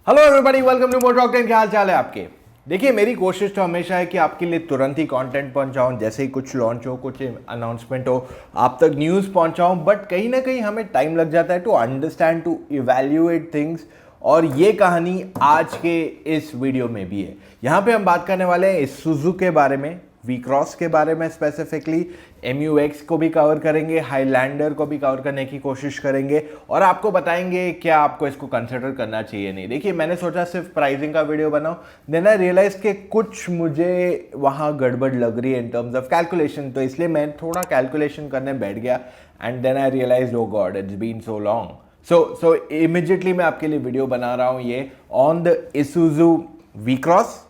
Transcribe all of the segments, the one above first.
Hello everybody, welcome to Motor Talk 10। क्या हाल चाल है आपके। देखिए, मेरी कोशिश तो हमेशा है कि आपके लिए तुरंत ही कंटेंट पहुंचाऊं, जैसे ही कुछ लॉन्च हो, कुछ अनाउंसमेंट हो, आप तक न्यूज़ पहुंचाऊं। बट कहीं ना कहीं हमें टाइम लग जाता है to understand, to evaluate things. और ये कहानी आज के इस वीडियो में भी है। यहाँ पे हम बात करने वाले हैं इसूज़ू के बारे में, वी क्रॉस के बारे में स्पेसिफिकली, MU-X को भी कवर करेंगे, हाईलैंडर को भी कवर करने की कोशिश करेंगे और आपको बताएंगे क्या आपको इसको कंसिडर करना चाहिए नहीं। देखिए, मैंने सोचा सिर्फ प्राइसिंग का वीडियो बनाऊं, देन आई रियलाइज कि कुछ मुझे वहाँ गड़बड़ लग रही है इन टर्म्स ऑफ कैलकुलेशन, तो इसलिए मैं थोड़ा कैलकुलेशन करने बैठ गया and then I realise oh God, it's been so long. So immediately मैं आपके लिए वीडियो बना रहा हूँ ये on the Isuzu V Cross,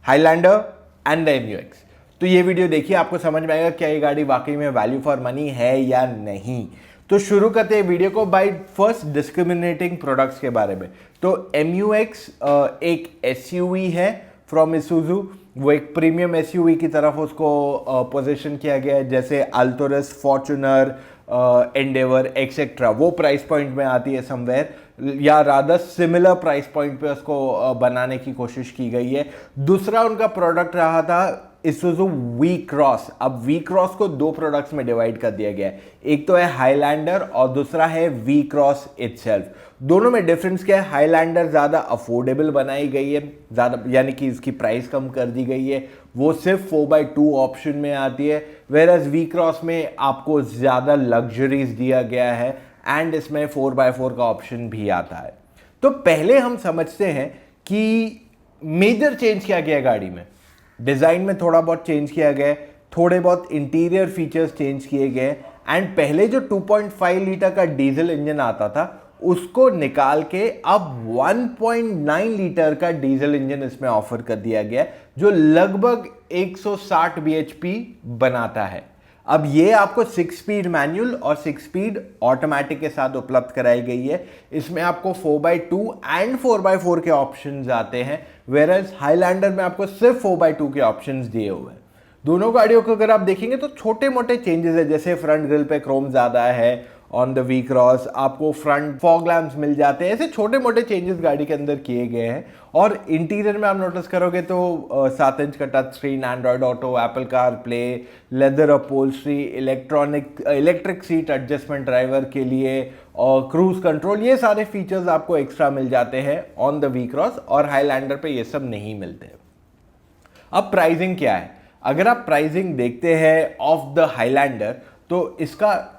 Hilander and the MU-X। तो ये वीडियो देखिए, आपको समझ में आएगा क्या ये गाड़ी वाकई में वैल्यू फॉर मनी है या नहीं। तो शुरू करते हैं वीडियो को बाय फर्स्ट डिस्क्रिमिनेटिंग प्रोडक्ट्स के बारे में। तो MU-X एक SUV है फ्रॉम इसूज़ू। वो एक प्रीमियम SUV की तरफ उसको पोजीशन किया गया है, जैसे अल्टोरस, फॉर्च्यूनर, एंडेवर एक्सेट्रा वो प्राइस पॉइंट में आती है समवेयर, या रादर सिमिलर प्राइस पॉइंट पे उसको बनाने की कोशिश की गई है। दूसरा उनका प्रोडक्ट रहा था इसूज़ू वी क्रॉस। अब वी क्रॉस को दो प्रोडक्ट्स में डिवाइड कर दिया गया है, एक तो है हाईलैंडर और दूसरा है वी क्रॉस इटसेल्फ। दोनों में डिफरेंस क्या है? हाईलैंडर ज़्यादा अफोर्डेबल बनाई गई है, ज़्यादा यानी कि इसकी प्राइस कम कर दी गई है, वो सिर्फ 4x2 ऑप्शन में आती है, वेरएज वी क्रॉस में आपको ज़्यादा लग्जरीज दिया गया है एंड इसमें 4x4 का ऑप्शन भी आता है। तो पहले हम समझते हैं कि मेजर चेंज क्या किया गाड़ी में। डिज़ाइन में थोड़ा बहुत चेंज किया गया, थोड़े बहुत इंटीरियर फीचर्स चेंज किए गए एंड पहले जो 2.5 लीटर का डीजल इंजन आता था उसको निकाल के अब 1.9 लीटर का डीजल इंजन इसमें ऑफर कर दिया गया, जो लगभग 160 bhp बनाता है। अब ये आपको 6 स्पीड मैनुअल और 6 स्पीड ऑटोमेटिक के साथ उपलब्ध कराई गई है। इसमें आपको 4x2 एंड 4x4 के ऑप्शंस आते हैं, वेरएज हाईलैंडर में आपको सिर्फ 4x2 के ऑप्शंस दिए हुए हैं। दोनों गाड़ियों को अगर आप देखेंगे तो छोटे मोटे चेंजेस है, जैसे फ्रंट ग्रिल पे क्रोम ज़्यादा है ऑन द वी क्रॉस, आपको फ्रंट फॉग लैम्प्स मिल जाते हैं, ऐसे छोटे मोटे चेंजेस गाड़ी के अंदर किए गए हैं। और इंटीरियर में आप नोटिस करोगे तो 7 इंच का touch screen, Android auto, Apple car play, leather upholstery, electric seat adjustment driver के लिए और क्रूज कंट्रोल, ये सारे फीचर्स आपको एक्स्ट्रा मिल जाते हैं ऑन द वी क्रॉस, और हाईलैंडर पे ये सब नहीं मिलते। अब प्राइसिंग क्या है? अगर आप प्राइसिंग देखते हैं ऑफ द हाईलैंडर तो इसका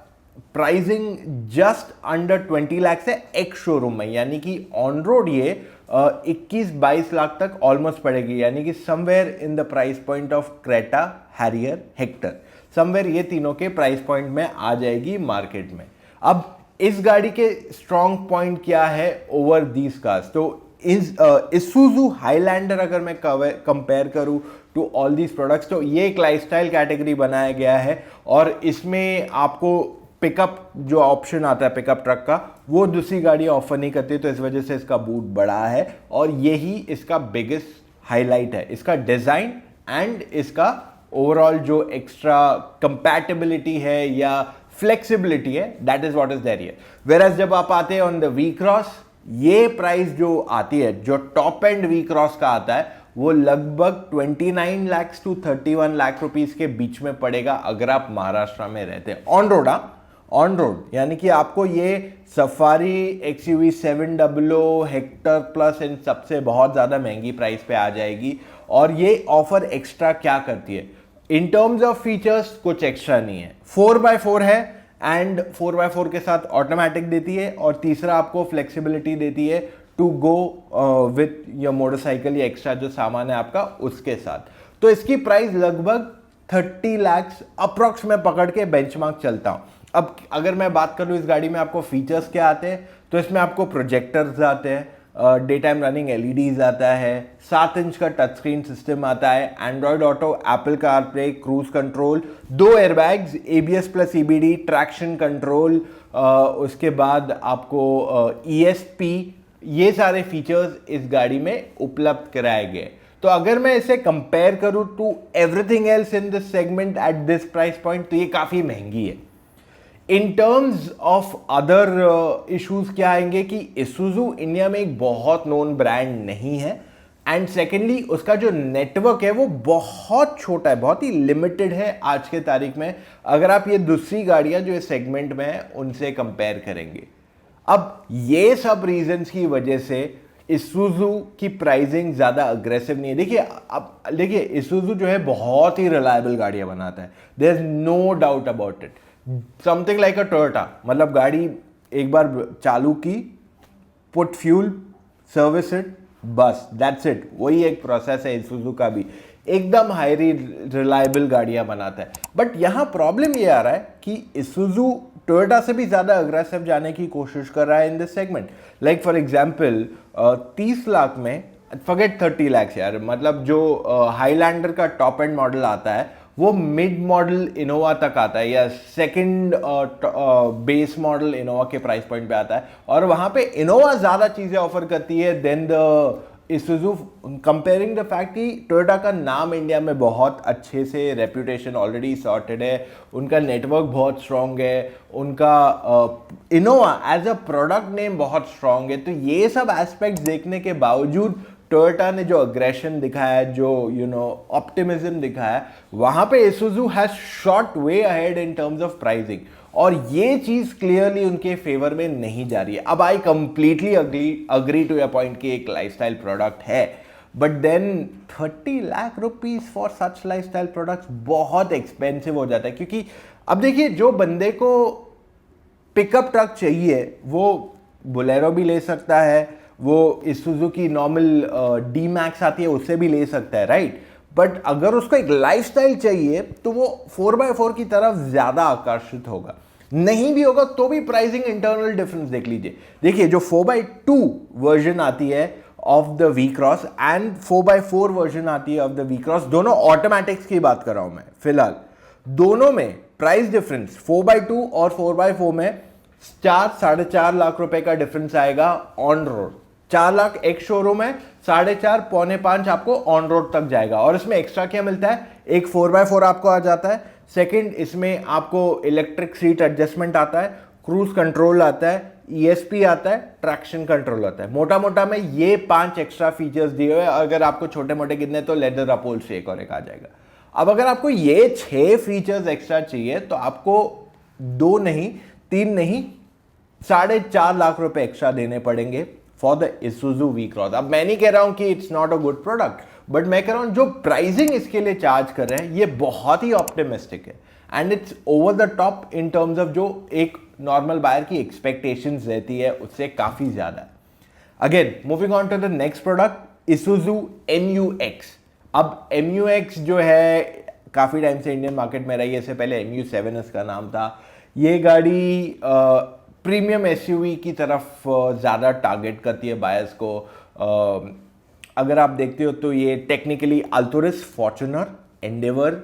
प्राइसिंग जस्ट अंडर 20 लाख से एक शोरूम में, यानी कि ऑन रोड ये 21-22 लाख तक ऑलमोस्ट पड़ेगी, यानी कि somewhere in the price point of Creta, Harrier, Hector, somewhere ये तीनों के प्राइस पॉइंट में आ जाएगी मार्केट में। अब इस गाड़ी के स्ट्रॉन्ग पॉइंट क्या है ओवर दीज कार्स? तो इसूज़ू हाईलैंडर अगर मैं कंपेयर करूं टू ऑल दीज प्रोडक्ट्स, तो ये एक लाइफस्टाइल कैटेगरी बनाया गया है और इसमें आपको पिकअप जो ऑप्शन आता है पिकअप ट्रक का, वो दूसरी गाड़ी ऑफर नहीं करती, तो इस वजह से इसका बूट बड़ा है और यही इसका बिगेस्ट हाईलाइट है, इसका डिज़ाइन एंड इसका ओवरऑल जो एक्स्ट्रा कंपैटिबिलिटी है या फ्लेक्सिबिलिटी है, that is what is there here. Whereas जब आप आते हैं ऑन द वी क्रॉस, ये प्राइस जो आती है, जो टॉप एंड वी क्रॉस का आता है, वो लगभग 29 लाख टू 31 लाख रुपीस के बीच में पड़ेगा अगर आप महाराष्ट्र में रहते हैं ऑन रोड। ऑन रोड यानी कि आपको ये सफारी, XUV 700, हेक्टर प्लस इन सबसे बहुत ज़्यादा महंगी प्राइस पे आ जाएगी। और ये ऑफर एक्स्ट्रा क्या करती है इन टर्म्स ऑफ फीचर्स? कुछ एक्स्ट्रा नहीं है। 4x4 है एंड 4x4 के साथ ऑटोमेटिक देती है, और तीसरा आपको फ्लेक्सिबिलिटी देती है to go with your motorcycle या एक्स्ट्रा जो सामान है आपका उसके साथ। तो इसकी प्राइस लगभग 30 लाख अप्रॉक्स में पकड़ के बेंचमार्क चलता हूं। अब अगर मैं बात करूं इस गाड़ी में आपको फीचर्स क्या आते हैं, तो इसमें आपको प्रोजेक्टर्स आते हैं, डे टाइम रनिंग LEDs आता है, 7 इंच का टच स्क्रीन सिस्टम आता है, Android auto, Apple car play, cruise control, 2 airbags, ABS plus EBD, traction control, उसके बाद आपको ESP, ये सारे फीचर्स इस गाड़ी में उपलब्ध कराए गए। तो अगर मैं इसे कंपेयर करूं to everything else in this segment at this price point, तो ये काफ़ी महंगी है। In terms of other issues क्या आएंगे कि Isuzu इंडिया में एक बहुत नोन ब्रांड नहीं है, एंड सेकेंडली उसका जो नेटवर्क है वो बहुत छोटा है, बहुत ही लिमिटेड है आज के तारीख में, अगर आप ये दूसरी गाड़ियां जो इस सेगमेंट में है उनसे कंपेयर करेंगे। अब ये सब रीजंस की वजह से Isuzu की प्राइसिंग ज़्यादा अग्रेसिव नहीं है। देखिए, अब देखिए Isuzu जो है बहुत ही रिलायबल गाड़ियां बनाता है, there is no doubt about it. Something like a Toyota, मतलब गाड़ी एक बार चालू की, पुट फ्यूल, सर्विस इट, बस दैट्स इट। वही एक प्रोसेस है Isuzu का भी, एकदम हाईली रिलायबल गाड़ियां बनाता है। बट यहां प्रॉब्लम ये आ रहा है कि Isuzu टोयोटा से भी ज़्यादा अग्रेसिव जाने की कोशिश कर रहा है इन this segment. Like for example 30 lakh में, फॉरगेट 30 लाख यार, मतलब जो हाईलैंडर का टॉप एंड मॉडल आता है वो मिड मॉडल इनोवा तक आता है, या सेकंड बेस मॉडल इनोवा के प्राइस पॉइंट पे आता है, और वहां पे इनोवा ज़्यादा चीज़ें ऑफर करती है then the Isuzu, comparing the fact कि टोयोटा का नाम इंडिया में बहुत अच्छे से, रेप्यूटेशन ऑलरेडी सॉर्टेड है, उनका नेटवर्क बहुत स्ट्रांग है, उनका Innova as a product name बहुत स्ट्रांग है। तो ये सब एस्पेक्ट्स देखने के बावजूद टोयोटा ने जो अग्रेशन दिखाया, जो ऑप्टिमिज्म दिखाया, वहां पे Isuzu has shot way ahead in terms of pricing, और ये चीज क्लियरली उनके फेवर में नहीं जा रही है। अब I completely agree to your point कि एक लाइफस्टाइल प्रोडक्ट है, but then 30 lakh rupees for such lifestyle products बहुत एक्सपेंसिव हो जाता है। क्योंकि अब देखिए, जो बंदे को पिकअप ट्रक चाहिए वो बोलेरो भी ले सकता है, वो Isuzu की नॉर्मल डी मैक्स आती है उससे भी ले सकता है, राइट। बट अगर उसको एक लाइफस्टाइल चाहिए तो वो 4x4 की तरफ ज्यादा आकर्षित होगा। नहीं भी होगा तो भी प्राइसिंग इंटरनल डिफरेंस देख लीजिए। देखिए, जो 4x2 वर्जन आती है of the V Cross and 4x4 version आती है ऑफ द वी क्रॉस, दोनों ऑटोमेटिक्स की बात कर रहा हूं मैं फिलहाल, दोनों में प्राइस डिफरेंस 4x2 और 4x4 में 4-4.5 लाख रुपए का डिफरेंस आएगा ऑन रोड। 4 लाख एक शोरूम है, 4.5 पौने 5 आपको ऑन रोड तक जाएगा। और इसमें एक्स्ट्रा क्या मिलता है, एक 4x4 आपको आ जाता है, सेकंड इसमें आपको इलेक्ट्रिक सीट एडजस्टमेंट आता है, क्रूज कंट्रोल आता है, ESP आता है, ट्रैक्शन कंट्रोल आता है। मोटा मोटा में ये 5 एक्स्ट्रा फीचर्स दिए हुए। अगर आपको छोटे मोटे कितने तो लेदर अपहोल्स्ट्री एक और एक आ जाएगा। अब अगर आपको ये 6 फीचर्स एक्स्ट्रा चाहिए तो आपको 2 नहीं 3 नहीं 4.5 लाख रुपए एक्स्ट्रा देने पड़ेंगे for the Isuzu V Cross. अब मैं नहीं कह रहा हूं कि it's not a good product, but मैं कह रहा हूं जो प्राइसिंग इसके लिए चार्ज कर रहे हैं ये बहुत ही ऑप्टिमिस्टिक है, and it's over the top in terms of जो एक नॉर्मल बायर की एक्सपेक्टेशंस रहती है उससे काफी ज्यादा है। Again moving on to the next product, Isuzu MU-X। अब MU-X जो है काफी टाइम से इंडियन मार्केट में रही है, इससे पहले MU-7 इसका नाम था। ये गाड़ी प्रीमियम SUV की तरफ ज़्यादा टारगेट करती है बायर्स को। अगर आप देखते हो तो ये टेक्निकली अल्टोरिस, फॉर्च्यूनर, एंडेवर,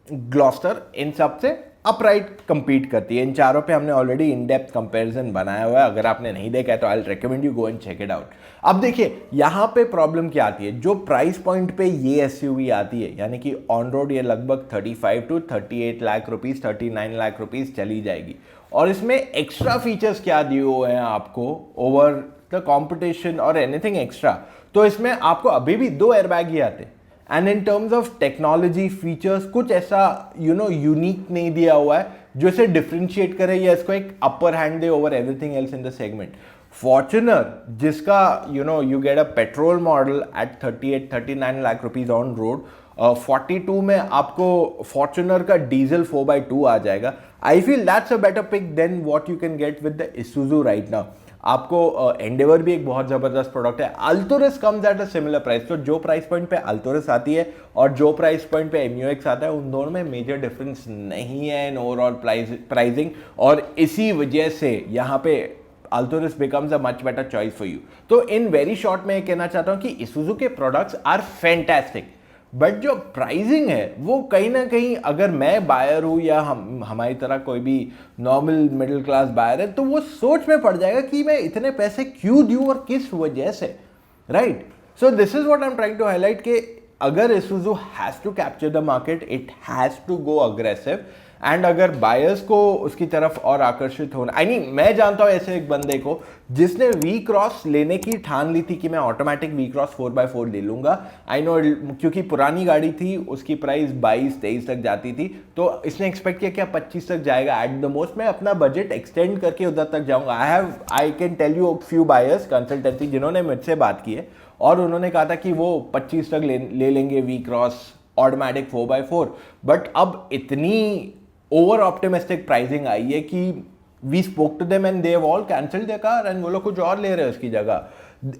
ग्लॉस्टर, इन सब से अपराइट compete करती है। इन चारों पे हमने ऑलरेडी इन डेप्थ कंपैरिजन बनाया हुआ है, अगर आपने नहीं देखा है तो I recommend you go and check it out. अब देखिए यहाँ पे प्रॉब्लम क्या आती है, जो प्राइस पॉइंट पे ये SUV आती है, यानी कि ऑन रोड ये लगभग 35 to 38 lakh rupees, 39 lakh rupees चली जाएगी। और इसमें एक्स्ट्रा फीचर्स क्या दिए हुए हैं आपको ओवर द कॉम्पिटिशन और एनीथिंग एक्स्ट्रा, तो इसमें आपको अभी भी 2 एयरबैग ही आते हैं, and in terms of technology features कुछ ऐसा यूनिक नहीं दिया हुआ है जो इसे डिफ्रेंशिएट करे या इसको एक अपर हैंड दे over everything else in the segment. Fortuner जिसका you get a petrol model at 38-39 lakh rupees on road, 42 में आपको फॉर्च्यूनर का डीजल 4x2 आ जाएगा। I feel that's a better pick than what you can get with the Isuzu right now. आपको Endeavour भी एक बहुत जबरदस्त प्रोडक्ट है। Alturas comes at a similar price, तो जो प्राइस पॉइंट पे अल्टोरिस आती है और जो प्राइस पॉइंट पे MU-X आता है उन दोनों में मेजर डिफरेंस नहीं है इन ओवरऑल प्राइसिंग, और इसी वजह से यहाँ पे Alturas becomes a much better choice for you. तो इन वेरी शॉर्ट में कहना चाहता हूँ कि Isuzu के प्रोडक्ट्स आर फैंटास्टिक, बट जो प्राइसिंग है वो कहीं ना कहीं, अगर मैं बायर हूँ या हमारी तरह कोई भी नॉर्मल मिडिल क्लास बायर है, तो वो सोच में पड़ जाएगा कि मैं इतने पैसे क्यों दूँ और किस वजह से, right. So this is what I am trying to highlight कि अगर Isuzu has to capture the market, it has to go aggressive, and अगर बायर्स को उसकी तरफ और आकर्षित होना, आई मीन मैं जानता हूँ ऐसे एक बंदे को जिसने वी क्रॉस लेने की ठान ली थी कि मैं ऑटोमेटिक वी क्रॉस 4x4 ले लूंगा। आई नो, क्योंकि पुरानी गाड़ी थी, उसकी प्राइस 22-23 तक जाती थी, तो इसने एक्सपेक्ट किया क्या 25 तक जाएगा एट द मोस्ट। मैं अपना बजट एक्सटेंड करके उधर तक जाऊंगा। I can tell you few buyers consultancy जिन्होंने मुझसे बात की है और उन्होंने कहा था कि वो 25 तक ले लेंगे we cross automatic 4x4। But अब इतनी ओवर ऑप्टिमिस्टिक प्राइसिंग आई है कि we spoke to them and they have all cancelled their car and वो लोग कुछ और ले रहे हैं उसकी जगह।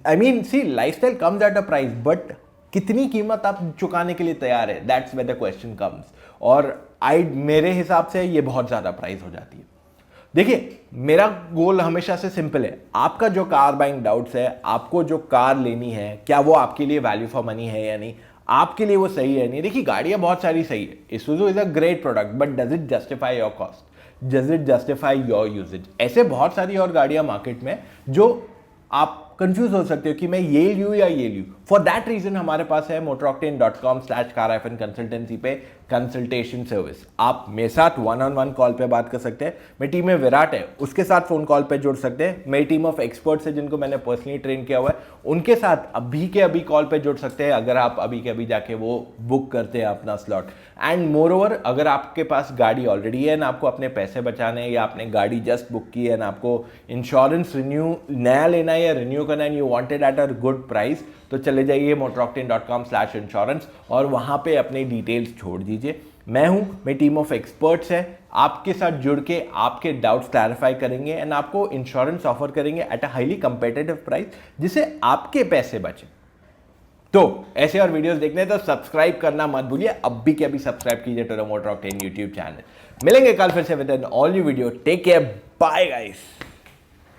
I mean see, lifestyle comes at a price, but कितनी कीमत आप चुकाने के लिए तैयार है, that's where the question comes. और मेरे हिसाब से ये बहुत ज्यादा प्राइस हो जाती है। देखिए, मेरा गोल हमेशा से सिंपल है। आपका जो कार बाइंग डाउट्स है, आपको जो कार लेनी है, क्या वो आपके लिए वैल्यू फॉर मनी है या नहीं, आपके लिए वो सही है नहीं। देखिए, गाड़ियां बहुत सारी सही है, Isuzu is a great product, but does it justify your cost, does it justify your usage. ऐसे बहुत सारी और गाड़ियां मार्केट में जो आप कंफ्यूज हो सकते हो कि मैं ये लूं या ये लूं। फॉर दैट रीजन हमारे पास है motoroctane.com/car-consultancy पे कंसल्टेशन सर्विस। आप मेरे साथ 1-on-1 कॉल पे बात कर सकते हैं। मेरी टीम में विराट है, उसके साथ फोन कॉल पे जुड़ सकते हैं। मेरी टीम ऑफ एक्सपर्ट्स है जिनको मैंने पर्सनली ट्रेन किया हुआ है, उनके साथ अभी के अभी कॉल पे जुड़ सकते हैं अगर आप अभी के अभी जाके वो बुक करते हैं अपना स्लॉट। एंड मोर ओवर, अगर आपके पास गाड़ी ऑलरेडी है ना, आपको अपने पैसे बचाने हैं या आपने गाड़ी जस्ट बुक की है ना, आपको इंश्योरेंस रिन्यू नया लेना है या रिन्यू करना है, you wanted at a good price, तो चले जाइए motoroctane.com/insurance और वहां पे अपनी डिटेल्स छोड़ दीजिए। मैं हूं, मेरी टीम ऑफ एक्सपर्ट्स है, आपके साथ जुड़ के आपके डाउट्स क्लैरिफाई करेंगे एंड आपको इंश्योरेंस ऑफर करेंगे at a highly competitive price जिससे आपके पैसे बचे। तो ऐसे और वीडियोस देखने तो सब्सक्राइब करना मत भूलिए, अभी के अभी सब्सक्राइब कीजिए to the Motor Octane YouTube channel. मिलेंगे कल फिर से with an all new video. Take care, bye guys.